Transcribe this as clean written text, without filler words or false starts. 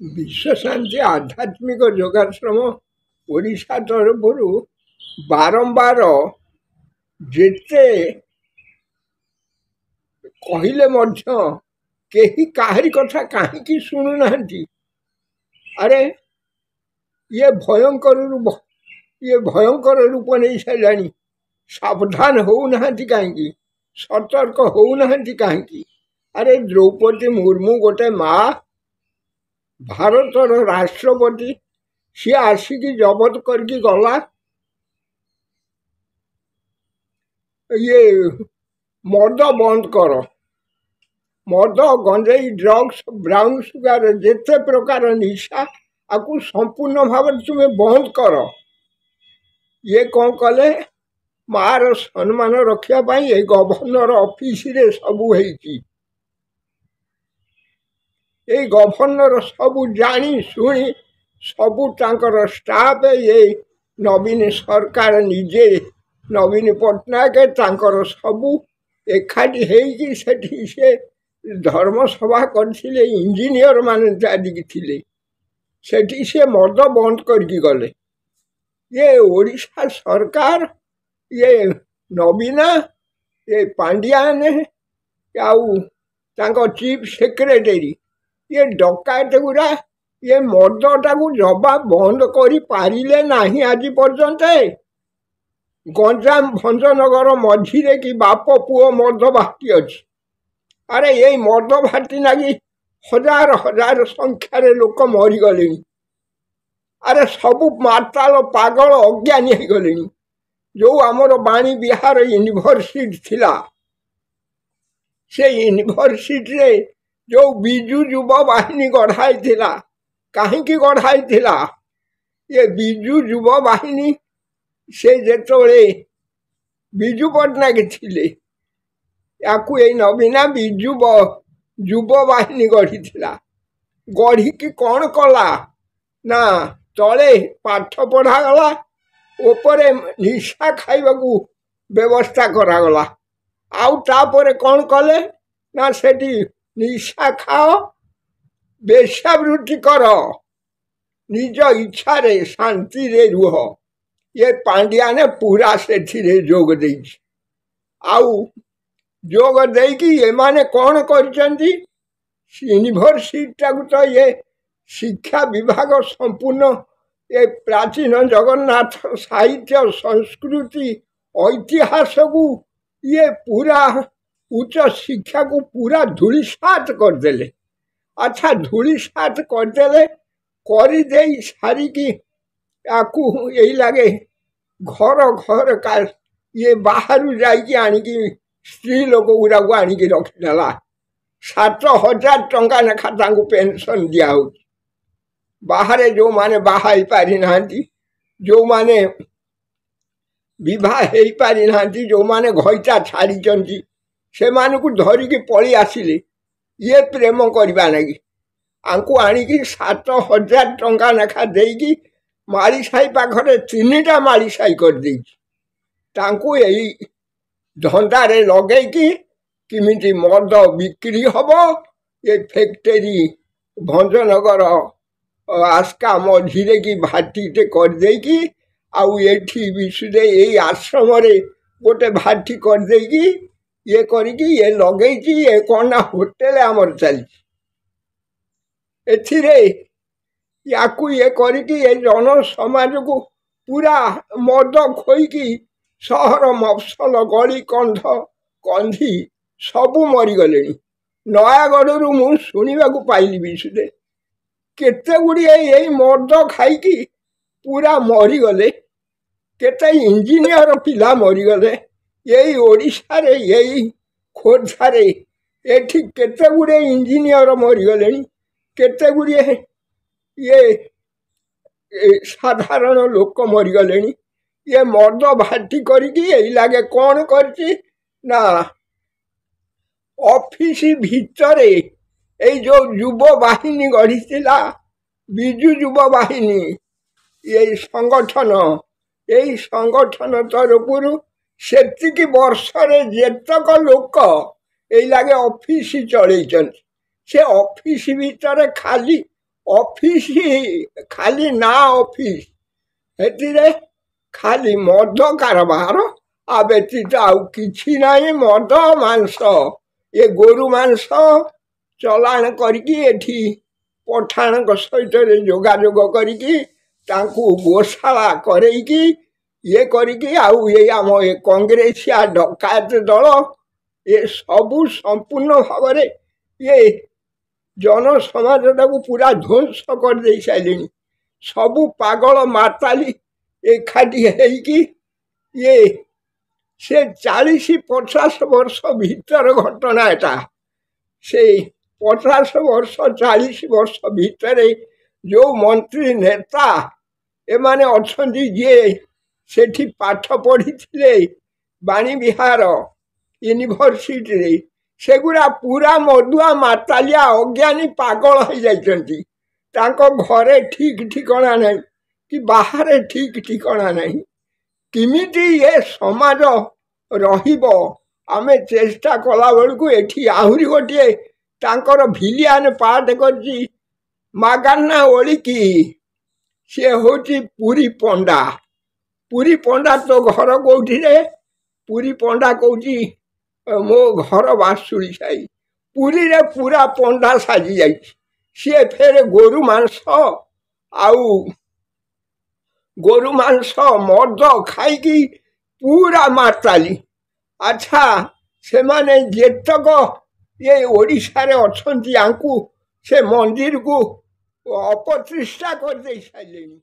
ବିଶ୍ୱଶାନ୍ତି ଆଧ୍ୟାତ୍ମିକ ଯୋଗାଶ୍ରମ ଓଡ଼ିଶା ତରଫରୁ ବାରମ୍ବାର ଯେତେ କହିଲେ ମଧ୍ୟ କେହି କାହାରି କଥା କାହିଁକି ଶୁଣୁନାହାନ୍ତି। ଆରେ ଇଏ ଭୟଙ୍କର ରୂପ ନେଇ ସାରିଲାଣି। ସାବଧାନ ହେଉନାହାନ୍ତି କାହିଁକି? ସତର୍କ ହେଉନାହାନ୍ତି କାହିଁକି? ଆରେ ଦ୍ରୌପଦୀ ମୁର୍ମୁ ଗୋଟେ ମା, ଭାରତର ରାଷ୍ଟ୍ରପତି, ସିଏ ଆସିକି ଜବତ କରିକି ଗଲା। ଇଏ ମଦ ବନ୍ଦ କର, ମଦ, ଗଞ୍ଜେଇ, ଡ୍ରଗ୍ସ, ବ୍ରାଉନ ସୁଗାର, ଯେତେ ପ୍ରକାର ନିଶା, ଆକୁ ସମ୍ପୂର୍ଣ୍ଣ ଭାବରେ ତୁମେ ବନ୍ଦ କର। ଇଏ କ'ଣ କଲେ? ମାର ସମ୍ମାନ ରଖିବା ପାଇଁ ଏଇ ଗଭର୍ଣ୍ଣର ଅଫିସରେ ସବୁ ହେଇଛି। ଏଇ ଗଭର୍ଣ୍ଣର ସବୁ ଜାଣି ଶୁଣି ସବୁ ତାଙ୍କର ଷ୍ଟାଫ, ଏଇ ନବୀନ ସରକାର ନିଜେ, ନବୀନ ପଟ୍ଟନାୟକ ତାଙ୍କର ସବୁ ଏକାଠି ହେଇକି ସେଠି ସେ ଧର୍ମସଭା କରିଥିଲେ। ଇଞ୍ଜିନିୟର ମାନେ ଚାରିକି ଥିଲେ ସେଠି। ସେ ମଦ ବନ୍ଦ କରିକି ଗଲେ। ଇଏ ଓଡ଼ିଶା ସରକାର, ଇଏ ନବୀନା, ଏ ପାଣ୍ଡିଆନ ଆଉ ତାଙ୍କ ଚିଫ ସେକ୍ରେଟାରୀ, ଇଏ ଡକାୟତ ଗୁଡ଼ା, ଇଏ ମଦଟାକୁ ଜବାବ ବନ୍ଦ କରିପାରିଲେ ନାହିଁ ଆଜି ପର୍ଯ୍ୟନ୍ତ। ଗଞ୍ଜାମ ଭଞ୍ଜନଗର ମଝିରେ କି ବାପ ପୁଅ ମଦ ଭାଟି ଅଛି। ଆରେ ଏଇ ମଦ ଭାଟି ଲାଗି ହଜାର ହଜାର ସଂଖ୍ୟାରେ ଲୋକ ମରିଗଲେଣି। ଆରେ ସବୁ ମାତାଳ ପାଗଳ ଅଜ୍ଞାନୀ ହେଇଗଲେଣି। ଯେଉଁ ଆମର ବାଣୀ ବିହାର ୟୁନିଭର୍ସିଟି ଥିଲା, ସେ ୟୁନିଭର୍ସିଟିରେ ଯେଉଁ ବିଜୁ ଯୁବ ବାହିନୀ ଗଢ଼ା ହେଇଥିଲା, କାହିଁକି ଗଢ଼ା ହେଇଥିଲା? ଏ ବିଜୁ ଯୁବ ବାହିନୀ, ସେ ଯେତେବେଳେ ବିଜୁ ପଟ୍ଟନାୟକ ଥିଲେ, ୟାକୁ ଏଇ ନବୀନା ବିଜୁ ଯୁବ ବାହିନୀ ଗଢ଼ିଥିଲା। ଗଢ଼ିକି କ'ଣ କଲା ନା, ତଳେ ପାଠ ପଢ଼ାଗଲା, ଉପରେ ନିଶା ଖାଇବାକୁ ବ୍ୟବସ୍ଥା କରାଗଲା। ଆଉ ତାପରେ କ'ଣ କଲେ ନା, ସେଠି ନିଶା ଖାଅ, ବେଶ୍ୟାବୃତ୍ତି କର, ନିଜ ଇଚ୍ଛାରେ ଶାନ୍ତିରେ ରୁହ। ଏ ପାଣ୍ଡିଆନେ ପୁରା ସେଥିରେ ଯୋଗ ଦେଇଛି। ଆଉ ଯୋଗ ଦେଇକି ଏମାନେ କ'ଣ କରିଛନ୍ତି? ୟୁନିଭର୍ସିଟିଟାକୁ ତ ଇଏ ଶିକ୍ଷା ବିଭାଗ ସମ୍ପୂର୍ଣ୍ଣ ଏ ପ୍ରାଚୀନ ଜଗନ୍ନାଥ ସାହିତ୍ୟ, ସଂସ୍କୃତି, ଐତିହାସକୁ ଇଏ ପୁରା ଉଚ୍ଚ ଶିକ୍ଷାକୁ ପୁରା ଧୂଳିସାତ କରିଦେଲେ। ଆଚ୍ଛା, ଧୂଳିସାତ କରିଦେଲେ, କରିଦେଇ ସାରିକି ୟାକୁ ଏଇ ଲାଗେ ଘର ଇଏ ବାହାରୁ ଯାଇକି ଆଣିକି ସ୍ତ୍ରୀ ଲୋକ ଗୁଡ଼ାକୁ ଆଣିକି ରଖିଦେଲା। 7,000 ଟଙ୍କା ଲେଖା ତାଙ୍କୁ ପେନସନ୍ ଦିଆହେଉଛି। ବାହାରେ ଯେଉଁମାନେ ବାହା ହେଇପାରିନାହାନ୍ତି, ଯେଉଁମାନେ ବିବାହ ହେଇପାରିନାହାନ୍ତି, ଯେଉଁମାନେ ଘଇତା ଛାଡ଼ିଛନ୍ତି, ସେମାନଙ୍କୁ ଧରିକି ପଳେଇ ଆସିଲେ ଇଏ ପ୍ରେମ କରିବା ଲାଗି। ଆଙ୍କୁ ଆଣିକି 7,000 ଟଙ୍କା ଲେଖା ଦେଇକି ମାଳିସାହି ପାଖରେ 3ଟା ମାଳିସାହି କରିଦେଇଛି। ତାଙ୍କୁ ଏଇ ଧନ୍ଦାରେ ଲଗେଇକି କେମିତି ମଦ ବିକ୍ରି ହେବ, ଏ ଫ୍ୟାକ୍ଟରୀ ଭଞ୍ଜନଗର ଆସ୍କା ମଝିରେ କି ଭାଟିଟେ କରିଦେଇକି, ଆଉ ଏଠି ବିଶୁଦ୍ଧ ଏଇ ଆଶ୍ରମରେ ଗୋଟେ ଭାଟି କରିଦେଇକି ଇଏ କରିକି ଇଏ ଲଗେଇଛି। ଏ କ'ଣ ନା ହୋଟେଲ ଆମର ଚାଲିଛି। ଏଥିରେ ୟାକୁ ଇଏ କରିକି ଏ ଜନ ସମାଜକୁ ପୁରା ମଦ ଖୋଇକି ସହର ମଫସଲ, ଗଳି କନ୍ଧି ସବୁ ମରିଗଲେଣି। ନୟାଗଡ଼ରୁ ମୁଁ ଶୁଣିବାକୁ ପାଇଲି ବିଶୁଦ୍ଧ କେତେ ଗୁଡ଼ିଏ ଏଇ ମଦ ଖାଇକି ପୁରା ମରିଗଲେ। କେତେ ଇଞ୍ଜିନିୟର ପିଲା ମରିଗଲେ। ଏଇ ଓଡ଼ିଶାରେ, ଏଇ ଖୋର୍ଦ୍ଧାରେ, ଏଠି କେତେ ଗୁଡ଼ିଏ ଇଞ୍ଜିନିୟର ମରିଗଲେଣି। କେତେ ଗୁଡ଼ିଏ ଇଏ ସାଧାରଣ ଲୋକ ମରିଗଲେଣି। ଇଏ ମଦ ଭାଟି କରିକି ଏଇ ଲାଗେ କ'ଣ କରିଛି ନା, ଅଫିସ ଭିତରେ ଏଇ ଯେଉଁ ଯୁବ ବାହିନୀ ଗଢ଼ିଥିଲା, ବିଜୁ ଯୁବ ବାହିନୀ, ଏଇ ସଂଗଠନ ତରଫରୁ ସେତିକି ବର୍ଷରେ ଯେତକ ଲୋକ ଏଇ ଲାଗେ ଅଫିସ ଚଳେଇଛନ୍ତି, ସେ ଅଫିସ ଭିତରେ ଖାଲି ଅଫିସ ଖାଲି ନା ଅଫିସ ସେଥିରେ ଖାଲି ମଦ କାରବାର ଆ ବ୍ୟତୀତ ଆଉ କିଛି ନାହିଁ। ମଦ ମାଂସ ଏ ଗୋରୁ ମାଂସ ଚଲାଣ କରିକି ଏଠି ପଠାଣଙ୍କ ସହିତ ଯୋଗାଯୋଗ କରିକି ତାଙ୍କୁ ଗୋଶାଳା କରେଇକି ଇଏ କରିକି ଆଉ ଏ ଆମ ଏ କଂଗ୍ରେସିଆ ଡକାୟତ ଦଳ ଏ ସବୁ ସମ୍ପୂର୍ଣ୍ଣ ଭାବରେ ଇଏ ଜନସମାଜଟାକୁ ପୁରା ଧ୍ୱଂସ କରିଦେଇ ସାରିଲେଣି। ସବୁ ପାଗଳ ମାତାଲି ଏକାଠି ହେଇକି ଇଏ ସେ 40-50 ବର୍ଷ ଭିତର ଘଟଣା ଏଟା। ସେ 50 ବର୍ଷ 40 ବର୍ଷ ଭିତରେ ଯେଉଁ ମନ୍ତ୍ରୀ ନେତା ଏମାନେ ଅଛନ୍ତି ଯିଏ ସେଠି ପାଠ ପଢ଼ିଥିଲେ ବାଣୀବିହାର ୟୁନିଭର୍ସିଟିରେ ସେଗୁଡ଼ା ପୁରା ମଦୁଆ ମାତାଲିଆ ଅଜ୍ଞାନୀ ପାଗଳ ହେଇଯାଇଛନ୍ତି। ତାଙ୍କ ଘରେ ଠିକ୍ ଠିକଣା ନାହିଁ କି ବାହାରେ ଠିକ୍ ଠିକଣା ନାହିଁ। କେମିତି ଏ ସମାଜ ରହିବ ଆମେ ଚେଷ୍ଟା କଲାବେଳକୁ ଏଠି ଆହୁରି ଗୋଟିଏ ତାଙ୍କର ଭିଲିଆନ ପାଠ କରିଛି ମାଗାନା ଓଳିକି ସିଏ ହେଉଛି ପୁରୀ ପଣ୍ଡା। ପୁରୀ ପଣ୍ଡା ତୋ ଘର କେଉଁଠିରେ? ପୁରୀ ପଣ୍ଡା କହୁଛି ମୋ ଘର ବାସୁଳି ସାହି। ପୁରୀରେ ପୁରା ପଣ୍ଡା ସାଜି ଯାଇଛି। ସିଏ ଫେରେ ଗୋରୁ ମାଂସ ମଦ ଖାଇକି ପୁରା ମାତାଲି। ଆଚ୍ଛା ସେମାନେ ଯେତକ ଏ ଓଡ଼ିଶାରେ ଅଛନ୍ତି ୟାଙ୍କୁ ସେ ମନ୍ଦିରକୁ ଅପତିଷ୍ଠା କରିଦେଇ ସାରିଲେଣି।